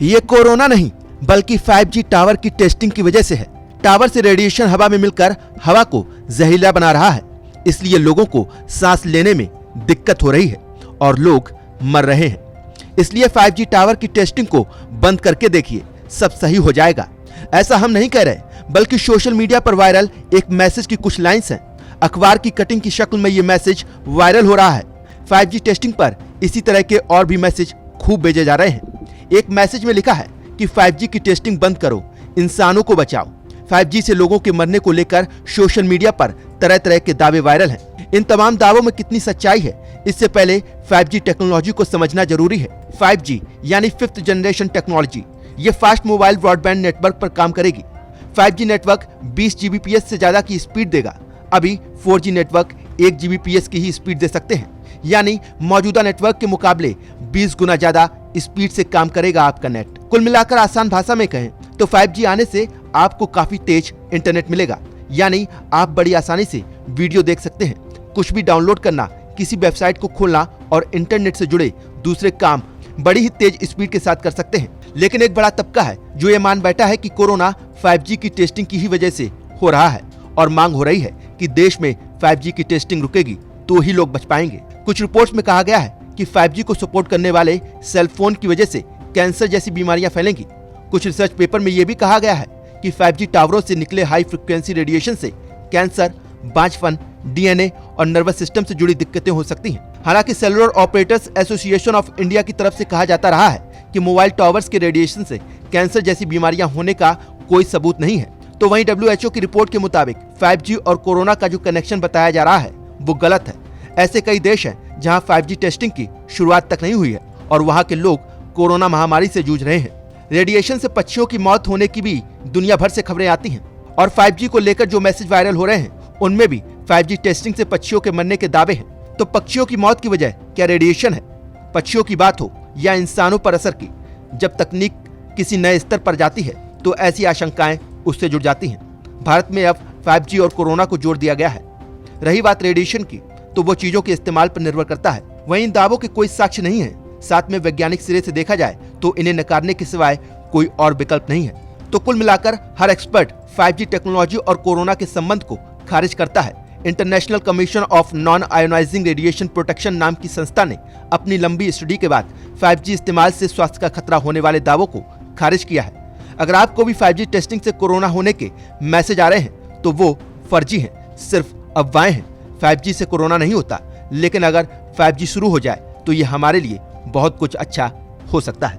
ये कोरोना नहीं बल्कि 5G टावर की टेस्टिंग की वजह से है। टावर से रेडिएशन हवा में मिलकर हवा को जहरीला बना रहा है, इसलिए लोगों को सांस लेने में दिक्कत हो रही है और लोग मर रहे हैं। इसलिए 5G टावर की टेस्टिंग को बंद करके देखिए, सब सही हो जाएगा। ऐसा हम नहीं कह रहे, बल्कि सोशल मीडिया पर वायरल एक मैसेज की कुछ लाइंस हैं। अखबार की कटिंग की शक्ल में ये मैसेज वायरल हो रहा है। 5G टेस्टिंग पर इसी तरह के और भी मैसेज खूब भेजे जा रहे हैं। एक मैसेज में लिखा है कि 5G की टेस्टिंग बंद करो, इंसानों को बचाओ। 5G से लोगों के मरने को लेकर सोशल मीडिया पर तरह तरह के दावे वायरल हैं। इन तमाम दावों में कितनी सच्चाई है, इससे पहले 5G टेक्नोलॉजी को समझना जरूरी है। 5G यानी 5th जनरेशन टेक्नोलॉजी, ये फास्ट मोबाइल ब्रॉडबैंड नेटवर्क पर काम करेगी। 5G नेटवर्क 20 Gbps से ज्यादा की स्पीड देगा। अभी 4G नेटवर्क 1 Gbps की ही स्पीड दे सकते हैं, यानी मौजूदा नेटवर्क के मुकाबले 20 गुना ज्यादा स्पीड से काम करेगा आपका नेट। कुल मिलाकर आसान भाषा में कहें तो 5G आने से आपको काफी तेज इंटरनेट मिलेगा, यानी आप बड़ी आसानी से वीडियो देख सकते हैं, कुछ भी डाउनलोड करना, किसी वेबसाइट को खोलना और इंटरनेट से जुड़े दूसरे काम बड़ी ही तेज स्पीड के साथ कर सकते हैं। लेकिन एक बड़ा तबका है जो ये मान बैठा है कि कोरोना 5G की टेस्टिंग की ही वजह से हो रहा है और मांग हो रही है कि देश में 5G की टेस्टिंग रुकेगी तो ही लोग बच पाएंगे। कुछ रिपोर्ट्स में कहा गया है कि 5G को सपोर्ट करने वाले सेल फोन की वजह से कैंसर जैसी बीमारियां फैलेंगी। कुछ रिसर्च पेपर में यह भी कहा गया है कि 5G टावरों से निकले हाई फ्रिक्वेंसी रेडिएशन से कैंसर, बांझपन, DNA और नर्वस सिस्टम से जुड़ी दिक्कतें हो सकती हैं। हालांकि cellular operators association of India की तरफ से कहा जाता रहा है कि मोबाइल टावर्स के रेडिएशन से कैंसर जैसी बीमारियां होने का कोई सबूत नहीं है। तो वहीं WHO की रिपोर्ट के मुताबिक 5G और कोरोना का जो कनेक्शन बताया जा रहा है वो गलत है। ऐसे कई देश हैं जहां 5G टेस्टिंग की शुरुआत तक नहीं हुई है और वहां के लोग कोरोना महामारी से जूझ रहे हैं। रेडिएशन से पक्षियों की मौत होने की भी दुनिया भर से खबरें आती हैं और 5G को लेकर जो मैसेज वायरल हो रहे हैं उनमें भी 5G टेस्टिंग से पक्षियों के मरने के दावे हैं। तो पक्षियों की मौत की वजह क्या रेडिएशन है? पक्षियों की बात हो या इंसानों पर असर की, जब तकनीक किसी नए स्तर पर जाती है तो ऐसी आशंकाएं उससे जुड़ जाती हैं। भारत में अब 5G और कोरोना को जोड़ दिया गया है। रही बात रेडिएशन की, तो वो चीजों के इस्तेमाल पर निर्भर करता है। वहीं इन दावों के कोई साक्ष्य नहीं है, साथ में वैज्ञानिक सिरे से देखा जाए तो इन्हें नकारने के सिवाय कोई और विकल्प नहीं है। तो कुल मिलाकर हर एक्सपर्ट 5G टेक्नोलॉजी और कोरोना के संबंध को खारिज करता है। International commission of non ionizing radiation protection नाम की संस्था ने अपनी लंबी स्टडी के बाद 5G इस्तेमाल से स्वास्थ्य का खतरा होने वाले दावों को खारिज किया है। अगर आपको भी 5G टेस्टिंग से कोरोना होने के मैसेज आ रहे हैं तो वो फर्जी हैं, सिर्फ अफवाहें हैं। 5G से कोरोना नहीं होता, लेकिन अगर 5G शुरू हो जाए तो ये हमारे लिए बहुत कुछ अच्छा हो सकता है।